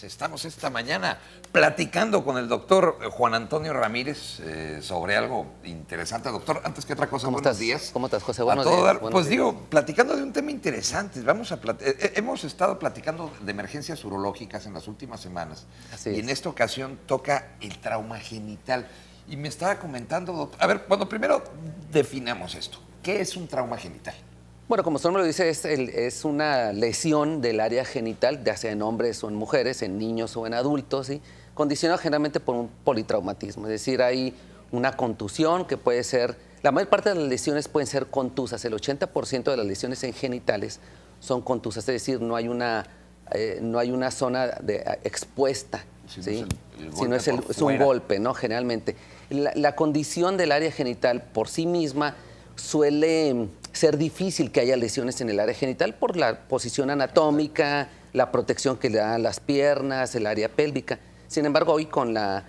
Estamos esta mañana platicando con el doctor Juan Antonio Ramírez sobre algo interesante. Doctor, antes que otra cosa, buenos días. ¿Cómo estás, José? Buenos a todo días. dar, Buenos pues días. digo, platicando de un tema interesante. Hemos estado platicando de emergencias urológicas en las últimas semanas. Así y es. en esta ocasión toca el trauma genital. Y me estaba comentando, doctor, a ver, bueno, primero definamos esto. ¿Qué es un trauma genital? Bueno, como su nombre lo dice, es una lesión del área genital, ya sea en hombres o en mujeres, en niños o en adultos, ¿sí? Condicionado generalmente por un politraumatismo. Es decir, hay una contusión que puede ser... La mayor parte de las lesiones pueden ser contusas. El 80% de las lesiones en genitales son contusas. Es decir, no hay una zona expuesta. ¿sí? Si no es un golpe, ¿no? Generalmente. La condición del área genital por sí misma suele ser difícil que haya lesiones en el área genital por la posición anatómica, la protección que le dan las piernas, el área pélvica. Sin embargo, hoy con la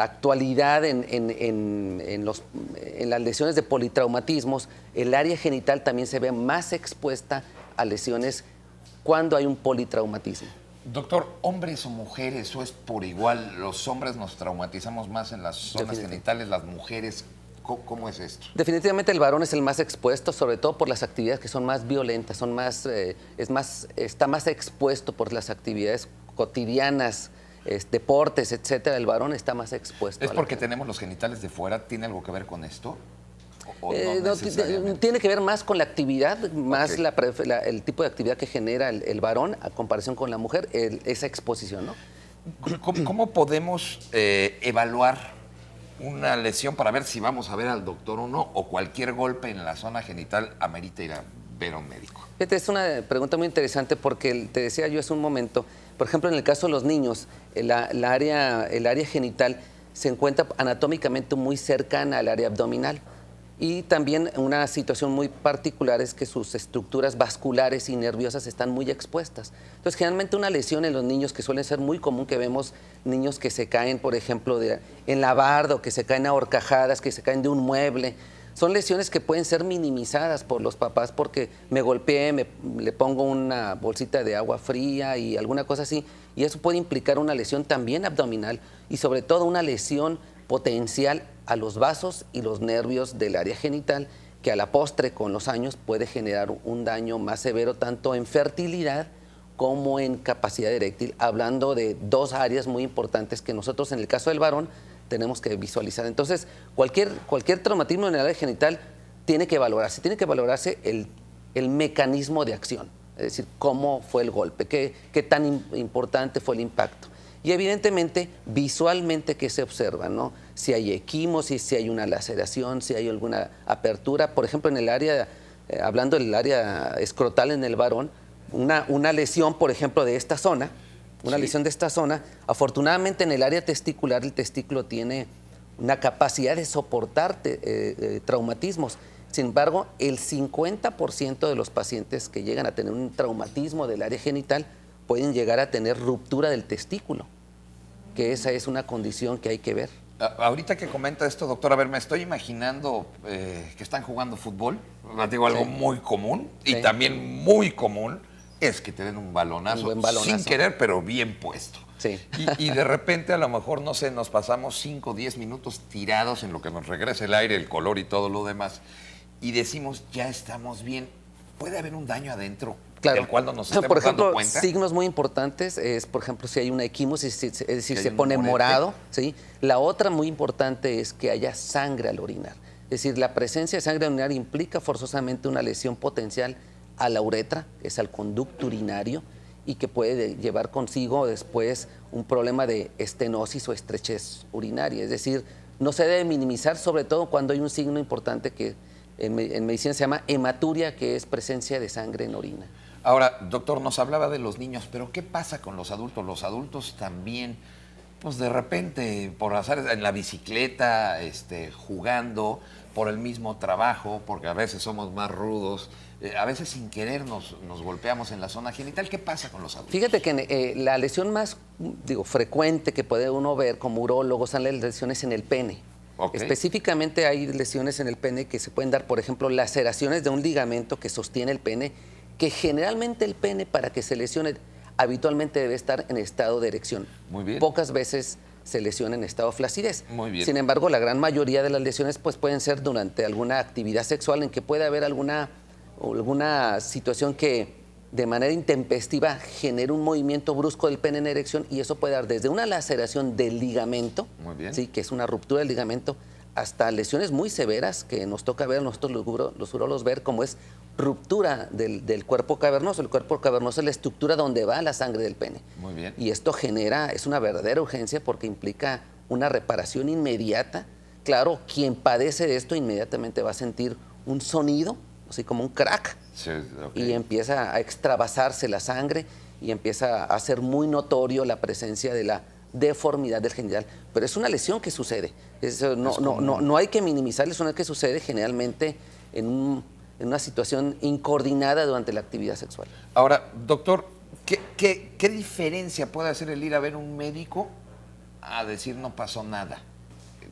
actualidad en las lesiones de politraumatismos, el área genital también se ve más expuesta a lesiones cuando hay un politraumatismo. Doctor, ¿hombres o mujeres o es por igual? ¿Los hombres nos traumatizamos más en las zonas genitales, las mujeres? ¿Cómo es esto? Definitivamente el varón es el más expuesto, sobre todo por las actividades que son más violentas, está más expuesto por las actividades cotidianas, deportes, etcétera. El varón está más expuesto. ¿Es porque tenemos los genitales de fuera? ¿Tiene algo que ver con esto? ¿O no tiene que ver más con la actividad, más el tipo de actividad que genera el varón a comparación con la mujer, esa exposición, ¿no? ¿Cómo podemos evaluar una lesión para ver si vamos a ver al doctor o no, o cualquier golpe en la zona genital amerita ir a ver a un médico? Fíjate, es una pregunta muy interesante porque te decía yo hace un momento, por ejemplo, en el caso de los niños, el área genital se encuentra anatómicamente muy cercana al área abdominal. Y también una situación muy particular es que sus estructuras vasculares y nerviosas están muy expuestas. Entonces, generalmente una lesión en los niños, que suele ser muy común que vemos niños que se caen, por ejemplo, en la barda, o que se caen a horcajadas, que se caen de un mueble, son lesiones que pueden ser minimizadas por los papás porque me golpeé, le pongo una bolsita de agua fría y alguna cosa así, y eso puede implicar una lesión también abdominal y sobre todo una lesión potencial a los vasos y los nervios del área genital, que a la postre con los años puede generar un daño más severo tanto en fertilidad como en capacidad eréctil, hablando de dos áreas muy importantes que nosotros en el caso del varón tenemos que visualizar. Entonces, cualquier traumatismo en el área genital tiene que valorarse el mecanismo de acción, es decir, cómo fue el golpe, qué tan importante fue el impacto. Y evidentemente, visualmente, ¿qué se observa, no? Si hay equimosis, si hay una laceración, si hay alguna apertura. Por ejemplo, en el área, hablando del área escrotal en el varón, una lesión, por ejemplo, de esta zona, lesión de esta zona, afortunadamente en el área testicular, el testículo tiene una capacidad de soportar traumatismos. Sin embargo, el 50% de los pacientes que llegan a tener un traumatismo del área genital pueden llegar a tener ruptura del testículo, que esa es una condición que hay que ver. Ahorita que comenta esto, doctor, a ver, me estoy imaginando que están jugando fútbol, digo algo muy común y también muy común es que te den un balonazo, buen balonazo, sin querer, pero bien puesto. Sí. Y de repente a lo mejor, no sé, nos pasamos 5 o 10 minutos tirados en lo que nos regresa el aire, el color y todo lo demás, y decimos, ya estamos bien. ¿Puede haber un daño adentro? Claro. Del cual no nos estemos por ejemplo, dando cuenta. Signos muy importantes es, por ejemplo, si hay una equimosis, es decir, se pone morado, ¿sí? La otra muy importante es que haya sangre al orinar. Es decir, la presencia de sangre al orinar implica forzosamente una lesión potencial a la uretra, que es al conducto urinario, y que puede llevar consigo después un problema de estenosis o estrechez urinaria. Es decir, no se debe minimizar, sobre todo cuando hay un signo importante que en medicina se llama hematuria, que es presencia de sangre en orina. Ahora, doctor, nos hablaba de los niños, pero ¿qué pasa con los adultos? Los adultos también, pues de repente, por azar en la bicicleta, jugando, por el mismo trabajo, porque a veces somos más rudos, a veces sin querer nos golpeamos en la zona genital. ¿Qué pasa con los adultos? Fíjate que la lesión más frecuente que puede uno ver como urólogo son las lesiones en el pene. Específicamente hay lesiones en el pene que se pueden dar, por ejemplo, laceraciones de un ligamento que sostiene el pene, que generalmente el pene, para que se lesione, habitualmente debe estar en estado de erección. Muy bien. Pocas veces se lesiona en estado de flacidez. Muy bien. Sin embargo, la gran mayoría de las lesiones pues, pueden ser durante alguna actividad sexual en que puede haber alguna situación que de manera intempestiva genere un movimiento brusco del pene en erección, y eso puede dar desde una laceración del ligamento, Muy bien. ¿sí? Que es una ruptura del ligamento, hasta lesiones muy severas que nos toca ver a nosotros los urólogos ver, como es ruptura del cuerpo cavernoso. El cuerpo cavernoso es la estructura donde va la sangre del pene. Muy bien. Y esto es una verdadera urgencia porque implica una reparación inmediata. Claro, quien padece de esto inmediatamente va a sentir un sonido, así como un crack, Sí, y empieza a extravasarse la sangre y empieza a ser muy notorio la presencia de la deformidad del genital. Pero es una lesión que sucede. No hay que minimizar, es una que sucede generalmente en una situación incoordinada durante la actividad sexual. Ahora, doctor, ¿qué diferencia puede hacer el ir a ver un médico a decir no pasó nada?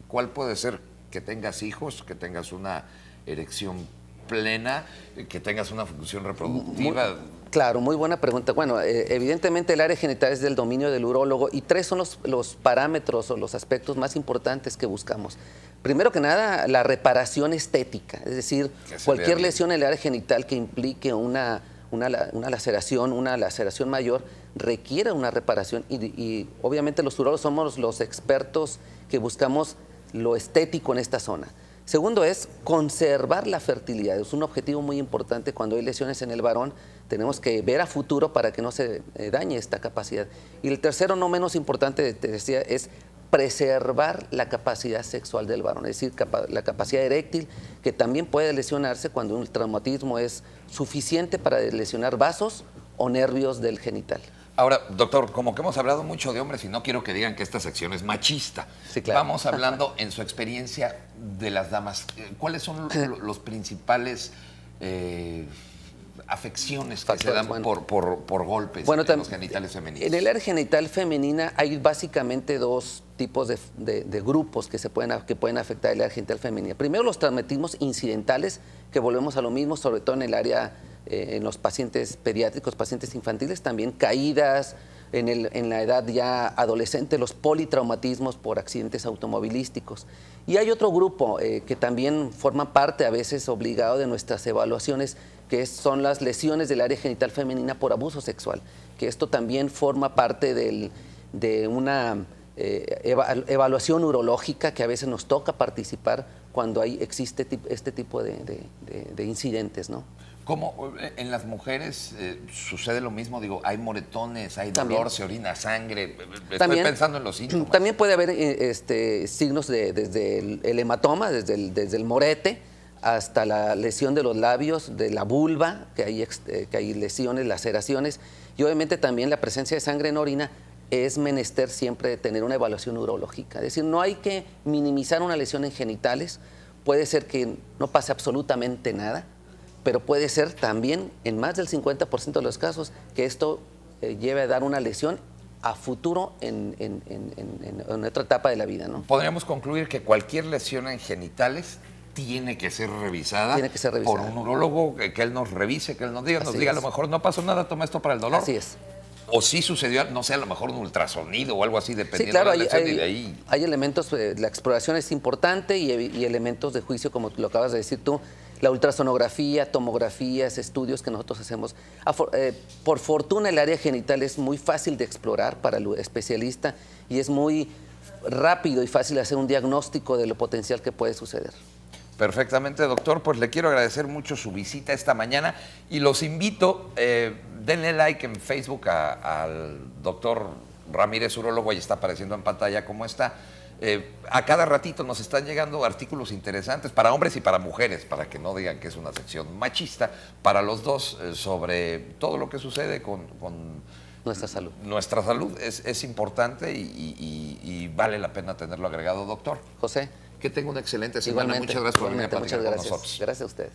¿Cuál puede ser? Que tengas hijos, que tengas una erección plena, que tengas una función reproductiva. Claro, muy buena pregunta. Bueno, evidentemente el área genital es del dominio del urólogo y 3 son los parámetros o los aspectos más importantes que buscamos. Primero que nada, la reparación estética, es decir, cualquier lesión en el área genital que implique una laceración mayor requiere una reparación y obviamente los urólogos somos los expertos que buscamos lo estético en esta zona. Segundo es conservar la fertilidad. Es un objetivo muy importante cuando hay lesiones en el varón. Tenemos que ver a futuro para que no se dañe esta capacidad. Y el tercero, no menos importante, te decía, es preservar la capacidad sexual del varón, es decir, la capacidad eréctil, que también puede lesionarse cuando un traumatismo es suficiente para lesionar vasos o nervios del genital. Ahora, doctor, como que hemos hablado mucho de hombres y no quiero que digan que esta sección es machista. Sí, claro. Vamos hablando en su experiencia de las damas. ¿Cuáles son los principales afecciones que se dan por golpes en los genitales femeninos? En el área genital femenina hay básicamente 2 tipos de grupos que pueden afectar el área genital femenina. Primero, los traumatismos incidentales, que volvemos a lo mismo, sobre todo en el área en los pacientes pediátricos, pacientes infantiles, también caídas, en la edad ya adolescente, los politraumatismos por accidentes automovilísticos. Y hay otro grupo que también forma parte, a veces obligado, de nuestras evaluaciones, que son las lesiones del área genital femenina por abuso sexual, que esto también forma parte de una evaluación urológica que a veces nos toca participar cuando existe este tipo de incidentes, ¿no? ¿Cómo en las mujeres sucede lo mismo? Digo, hay moretones, hay dolor, También. se orina sangre. También, Estoy pensando en los síntomas. También puede haber signos desde el hematoma, desde el morete, hasta la lesión de los labios, de la vulva, que hay lesiones, laceraciones, y obviamente también la presencia de sangre en orina. Es menester siempre tener una evaluación urológica. Es decir, no hay que minimizar una lesión en genitales. Puede ser que no pase absolutamente nada, pero puede ser también, en más del 50% de los casos, que esto lleve a dar una lesión a futuro en otra etapa de la vida, ¿no? Podríamos concluir que cualquier lesión en genitales tiene que ser revisada, por un urólogo, que él nos revise, que él nos diga, a lo mejor no pasó nada, toma esto para el dolor. Así es. O sí sucedió, no sé, a lo mejor un ultrasonido o algo así, dependiendo claro, de la lesión, y de ahí. Hay elementos, la exploración es importante y elementos de juicio, como lo acabas de decir tú, la ultrasonografía, tomografías, estudios que nosotros hacemos. Por fortuna, el área genital es muy fácil de explorar para el especialista y es muy rápido y fácil hacer un diagnóstico de lo potencial que puede suceder. Perfectamente, doctor. Pues le quiero agradecer mucho su visita esta mañana y los invito, denle like en Facebook al doctor Ramírez, urólogo, ahí está apareciendo en pantalla cómo está. A cada ratito nos están llegando artículos interesantes para hombres y para mujeres, para que no digan que es una sección machista, para los dos, sobre todo lo que sucede con nuestra salud. Nuestra salud es importante y vale la pena tenerlo agregado, doctor. José. Que tenga una excelente semana. Muchas gracias por venir a platicar con nosotros. Gracias a ustedes.